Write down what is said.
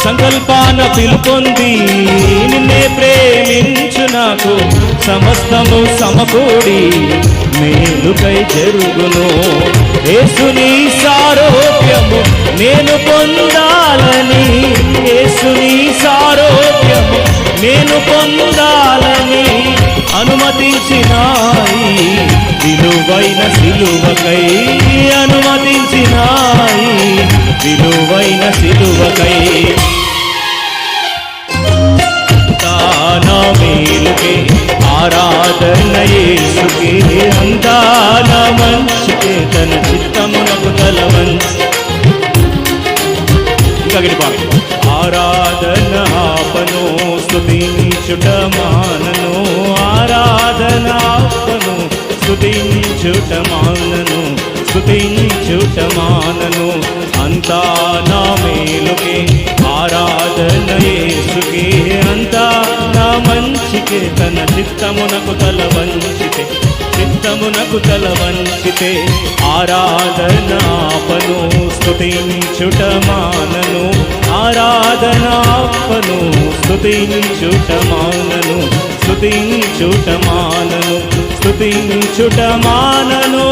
సంకల్పాన పిలుపొంది నిన్నే ప్రేమించు నాకు సమస్తము సమకూడి మేలుకై జరుగును. యేసుని సారోగ్యము నేను పొందాలని, యేసుని సారోగ్యము నేను పొందాలని అనుమతించినాయి విలువైన సిలువకై, అనుమతించినాయి విలువైన సిలువకై. నా మేలుకే ఆరాధన యేసుకే, అంతా నా మంచికే తన చిత్తమునకు తలవంచి. ఇంకా గడిపాలి. ఆరాధన ఆపను స్తుతించుట మానను, ఆరాధన ఆపను స్తుతించుట మానను, స్తుతించుట మానను. అంతా నా మేలుకే ఆరాధన యేసుకే, అంతా నా మంచికే తన చిత్తమునకు తల వంచితే, చిత్తమునకు తల వంచితే. ఆరాధనాపను స్తుతించుట మానను, ఆరాధనాపను స్తుతించుట మానను, స్తుతించుట మానను, స్తుతించుట మానను.